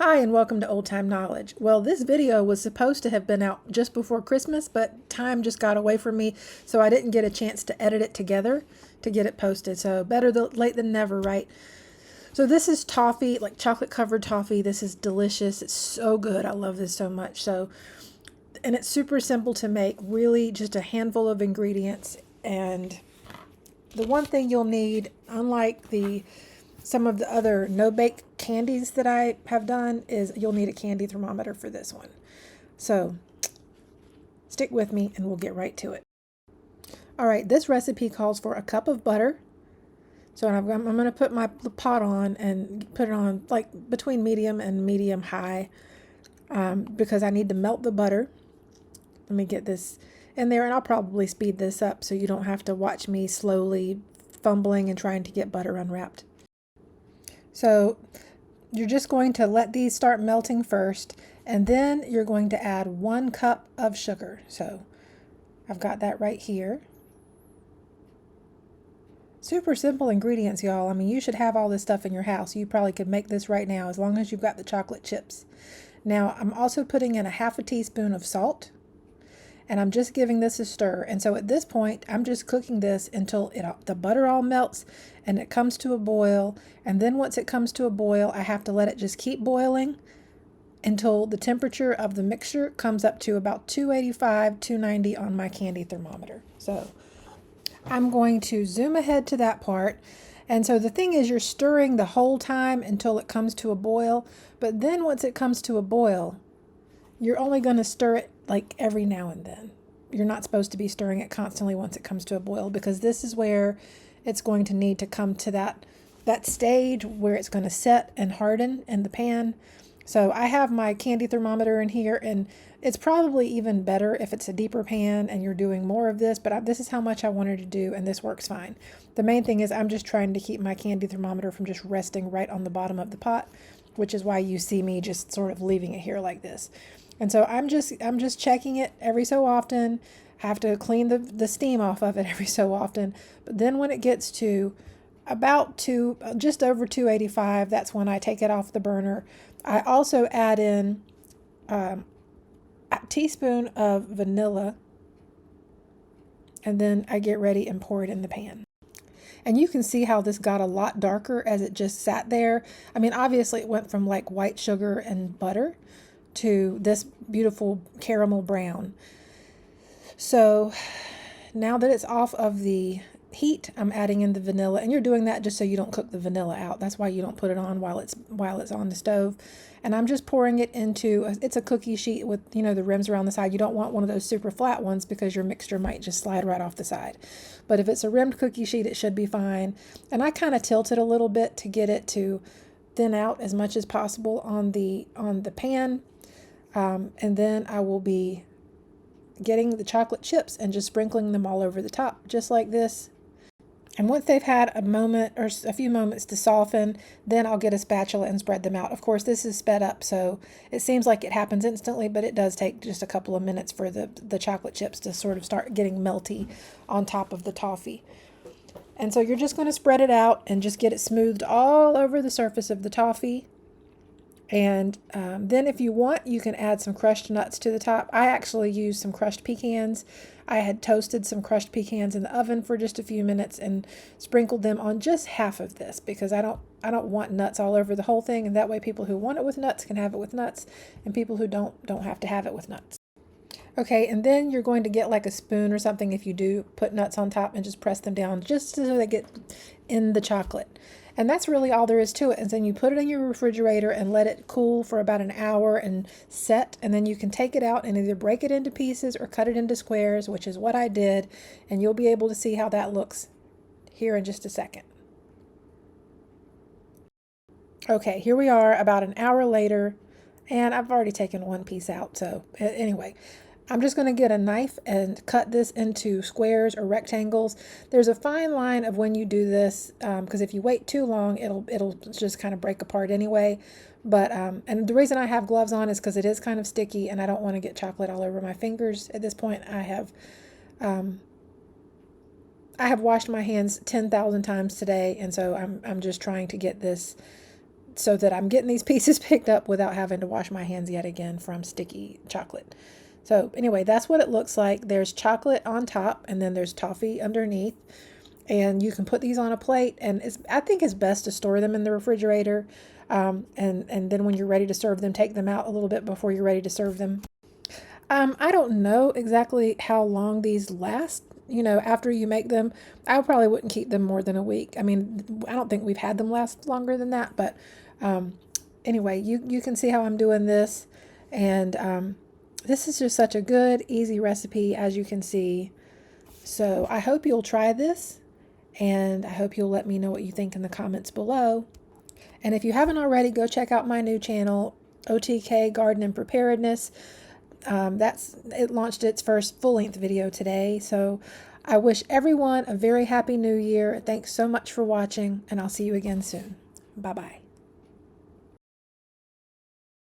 Hi and welcome to Old Time Knowledge. Well, this video was supposed to have been out just before Christmas, but time just got away from me, so I didn't get a chance to edit it together to get it posted. So better late than never, right? So this is toffee, like chocolate covered toffee. This is delicious. It's so good. I love this so much. And it's super simple to make, really just a handful of ingredients. And the one thing you'll need, unlike some of the other no-bake candies that I have done, is you'll need a candy thermometer for this one. So stick with me and we'll get right to it. All right, this recipe calls for a cup of butter. So I'm going to put my pot on and put it on like between medium and medium high because I need to melt the butter. Let me get this in there, and I'll probably speed this up so you don't have to watch me slowly fumbling and trying to get butter unwrapped. So you're just going to let these start melting first, and then you're going to add 1 cup of sugar. So I've got that right here. Super simple ingredients, y'all. I mean, you should have all this stuff in your house. You probably could make this right now as long as you've got the chocolate chips. Now, I'm also putting in a 1/2 teaspoon of salt, and I'm just giving this a stir. And so at this point, I'm just cooking this until the butter all melts and it comes to a boil. And then once it comes to a boil, I have to let it just keep boiling until the temperature of the mixture comes up to about 285, 290 on my candy thermometer. So I'm going to zoom ahead to that part. And so the thing is, you're stirring the whole time until it comes to a boil. But then once it comes to a boil, you're only going to stir it like every now and then. You're not supposed to be stirring it constantly once it comes to a boil, because this is where it's going to need to come to that stage where it's going to set and harden in the pan. So I have my candy thermometer in here, and it's probably even better if it's a deeper pan and you're doing more of this, but this is how much I wanted to do, and this works fine. The main thing is I'm just trying to keep my candy thermometer from just resting right on the bottom of the pot, which is why you see me just sort of leaving it here like this. And so I'm just checking it every so often. Have to clean the steam off of it every so often. But then when it gets to just over 285, that's when I take it off the burner. I also add in a teaspoon of vanilla, and then I get ready and pour it in the pan. And you can see how this got a lot darker as it just sat there. I mean, obviously it went from like white sugar and butter to this beautiful caramel brown. So now that it's off of the heat, I'm adding in the vanilla, and you're doing that just so you don't cook the vanilla out. That's why you don't put it on while it's on the stove. And I'm just pouring it into it's a cookie sheet with, you know, the rims around the side. You don't want one of those super flat ones because your mixture might just slide right off the side. But if it's a rimmed cookie sheet, it should be fine. And I kind of tilt it a little bit to get it to thin out as much as possible on the pan. And then I will be getting the chocolate chips and just sprinkling them all over the top, just like this. And once they've had a moment or a few moments to soften, then I'll get a spatula and spread them out. Of course, this is sped up, so it seems like it happens instantly, but it does take just a couple of minutes for the chocolate chips to sort of start getting melty on top of the toffee. And so you're just going to spread it out and just get it smoothed all over the surface of the toffee. And then if you want, you can add some crushed nuts to the top. I actually used some crushed pecans. I had toasted some crushed pecans in the oven for just a few minutes and sprinkled them on just half of this, because I don't want nuts all over the whole thing, and that way people who want it with nuts can have it with nuts, and people who don't have to have it with nuts. Okay, and then you're going to get like a spoon or something if you do put nuts on top, and just press them down just so they get in the chocolate. And that's really all there is to it. And then you put it in your refrigerator and let it cool for about an hour and set. And then you can take it out and either break it into pieces or cut it into squares, which is what I did. And you'll be able to see how that looks here in just a second. Okay, here we are about an hour later, and I've already taken one piece out. So anyway, I'm just going to get a knife and cut this into squares or rectangles. There's a fine line of when you do this, because if you wait too long, it'll just kind of break apart anyway. But and the reason I have gloves on is because it is kind of sticky, and I don't want to get chocolate all over my fingers. At this point, I have washed my hands 10,000 times today, and so I'm just trying to get this so that I'm getting these pieces picked up without having to wash my hands yet again from sticky chocolate. So anyway, that's what it looks like. There's chocolate on top, and then there's toffee underneath. And you can put these on a plate, and I think it's best to store them in the refrigerator. And then when you're ready to serve them, take them out a little bit before you're ready to serve them. I don't know exactly how long these last, after you make them. I probably wouldn't keep them more than a week. I mean, I don't think we've had them last longer than that, but anyway, you can see how I'm doing this. And this is just such a good, easy recipe, as you can see. So I hope you'll try this, and I hope you'll let me know what you think in the comments below. And if you haven't already, go check out my new channel, OTK Garden and Preparedness. It launched its first full-length video today. So I wish everyone a very happy new year. Thanks so much for watching, and I'll see you again soon. Bye-bye.